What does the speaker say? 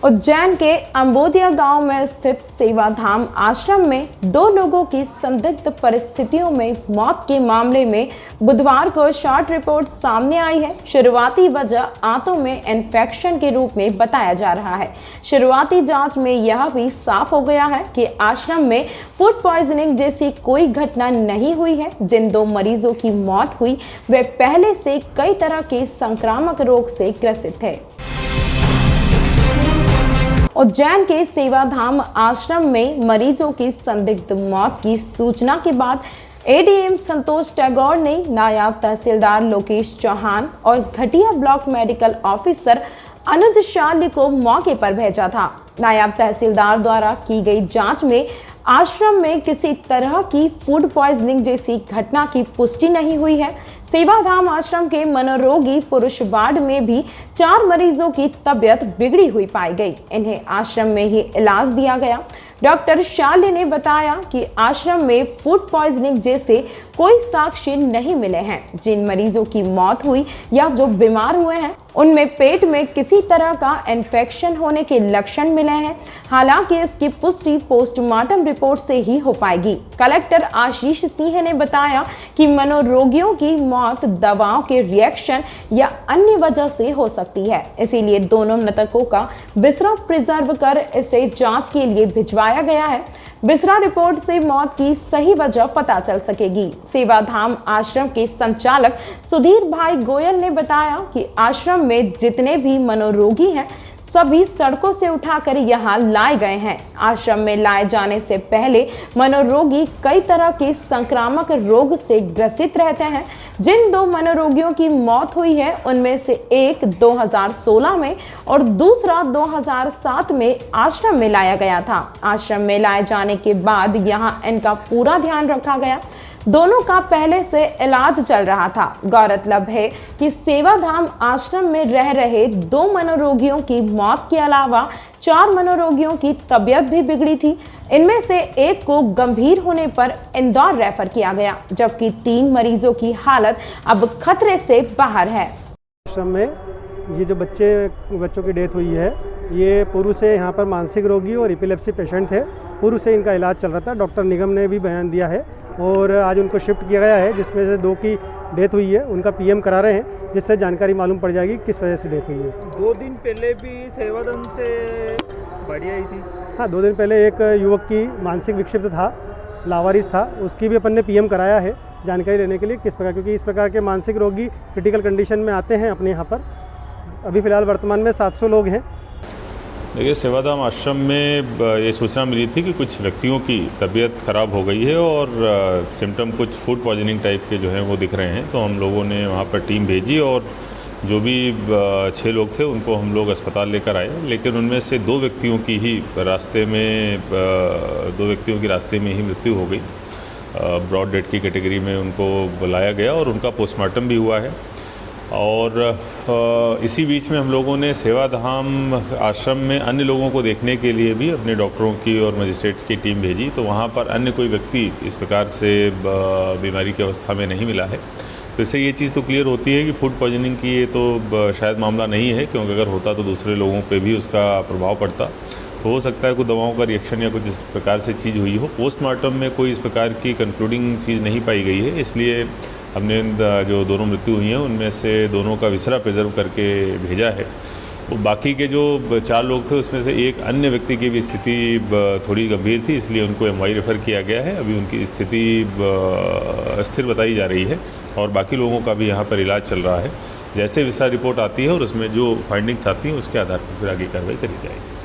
उज्जैन के अंबोदिया गांव में स्थित सेवाधाम आश्रम में 2 लोगों की संदिग्ध परिस्थितियों में मौत के मामले में बुधवार को शॉर्ट रिपोर्ट सामने आई है। शुरुआती वजह आंतों में इन्फेक्शन के रूप में बताया जा रहा है। शुरुआती जांच में यह भी साफ हो गया है कि आश्रम में फूड पॉइजनिंग जैसी कोई घटना नहीं हुई है। जिन 2 मरीजों की मौत हुई वे पहले से कई तरह के संक्रामक रोग से ग्रसित थे। उज्जैन के सेवाधाम आश्रम में मरीजों की संदिग्ध मौत की सूचना के बाद एडीएम संतोष टैगोर ने नायब तहसीलदार लोकेश चौहान और घटिया ब्लॉक मेडिकल ऑफिसर अनुज शाली को मौके पर भेजा था। नायब तहसीलदार द्वारा की गई जांच में आश्रम में किसी तरह की फूड पॉइजनिंग जैसी घटना की पुष्टि नहीं हुई है। सेवाधाम आश्रम के मनोरोगी पुरुष वार्ड में भी 4 मरीजों की तबीयत बिगड़ी हुई पाई गई। इन्हें आश्रम में ही इलाज दिया गया। डॉक्टर शाली ने बताया कि आश्रम में फूड पॉइजनिंग जैसे कोई साक्ष्य नहीं मिले हैं। जिन मरीजों की मौत हुई या जो बीमार हुए हैं उनमें पेट में किसी तरह का इन्फेक्शन होने के लक्षण मिले हैं। हालांकि इसकी पुष्टि पोस्टमार्टम रिपोर्ट से ही हो पाएगी। कलेक्टर आशीष सिंह ने बताया कि मनोरोगियों की मौत दवाओं के रिएक्शन या अन्य वजह से हो सकती है, इसीलिए दोनों मृतकों का बिसरा प्रिजर्व कर इसे जांच के लिए भिजवाया गया है। बिसरा रिपोर्ट से मौत की सही वजह पता चल सकेगी। सेवाधाम आश्रम के संचालक सुधीर भाई गोयल ने बताया कि आश्रम में जितने भी मनोरोगी हैं सभी सड़कों से उठाकर यहाँ लाए गए हैं। आश्रम में लाए जाने से पहले मनोरोगी कई तरह के संक्रामक रोग से ग्रसित रहते हैं। जिन 2 मनोरोगियों की मौत हुई है उनमें से एक 2016 में और दूसरा 2007 में आश्रम में लाया गया था। आश्रम में लाए जाने के बाद यहाँ इनका पूरा ध्यान रखा गया। दोनों का पहले से इलाज चल रहा था। गौरतलब है कि सेवाधाम आश्रम में रह रहे 2 मनोरोगियों की मौत के अलावा 4 मनोरोगियों की तबीयत भी बिगड़ी थी। इनमें से एक को गंभीर होने पर इंदौर रेफर किया गया, जबकि 3 मरीजों की हालत अब खतरे से बाहर है। आश्रम में ये जो बच्चों की डेथ हुई है, ये पूर्व से यहाँ पर मानसिक रोगी और एपिलेप्सी पेशेंट थे। पूर्व से इनका इलाज चल रहा था। डॉक्टर निगम ने भी बयान दिया है और आज उनको शिफ्ट किया गया है, जिसमें से 2 की डेथ हुई है। उनका पीएम करा रहे हैं, जिससे जानकारी मालूम पड़ जाएगी किस वजह से डेथ हुई है। 2 दिन पहले भी सेवाधाम से बढ़िया ही थी। हाँ, 2 दिन पहले एक युवक की मानसिक विक्षिप्त था, लावारिस था, उसकी भी अपन ने पीएम कराया है जानकारी लेने के लिए किस प्रकार, क्योंकि इस प्रकार के मानसिक रोगी क्रिटिकल कंडीशन में आते हैं अपने यहाँ पर। अभी फ़िलहाल वर्तमान में 700 लोग हैं। देखिए, सेवाधाम आश्रम में ये सूचना मिली थी कि कुछ व्यक्तियों की तबीयत ख़राब हो गई है और सिम्टम कुछ फूड पॉइजनिंग टाइप के जो हैं वो दिख रहे हैं। तो हम लोगों ने वहाँ पर टीम भेजी और जो भी 6 लोग थे उनको हम लोग अस्पताल लेकर आए। लेकिन उनमें से 2 व्यक्तियों की ही रास्ते में ही मृत्यु हो गई। ब्रॉड डेथ की कैटेगरी में उनको बुलाया गया और उनका पोस्टमार्टम भी हुआ है। और इसी बीच में हम लोगों ने सेवाधाम आश्रम में अन्य लोगों को देखने के लिए भी अपने डॉक्टरों की और मजिस्ट्रेट्स की टीम भेजी। तो वहाँ पर अन्य कोई व्यक्ति इस प्रकार से बीमारी की अवस्था में नहीं मिला है। तो इससे ये चीज़ तो क्लियर होती है कि फूड पॉइजनिंग की ये तो शायद मामला नहीं है, क्योंकि अगर होता तो दूसरे लोगों पे भी उसका प्रभाव पड़ता। तो हो सकता है कोई दवाओं का रिएक्शन या कुछ इस प्रकार से चीज़ हुई हो। पोस्टमार्टम में कोई इस प्रकार की कंक्लूडिंग चीज़ नहीं पाई गई है, इसलिए हमने जो दोनों मृत्यु हुई हैं उनमें से दोनों का विसरा प्रिजर्व करके भेजा है। वो बाकी के जो 4 लोग थे उसमें से एक अन्य व्यक्ति की भी स्थिति थोड़ी गंभीर थी, इसलिए उनको एमवाई रेफ़र किया गया है। अभी उनकी स्थिति स्थिर बताई जा रही है और बाकी लोगों का भी यहाँ पर इलाज चल रहा है। जैसे विसरा रिपोर्ट आती है और उसमें जो फाइंडिंग्स आती हैं उसके आधार पर फिर आगे कार्रवाई करी जाएगी।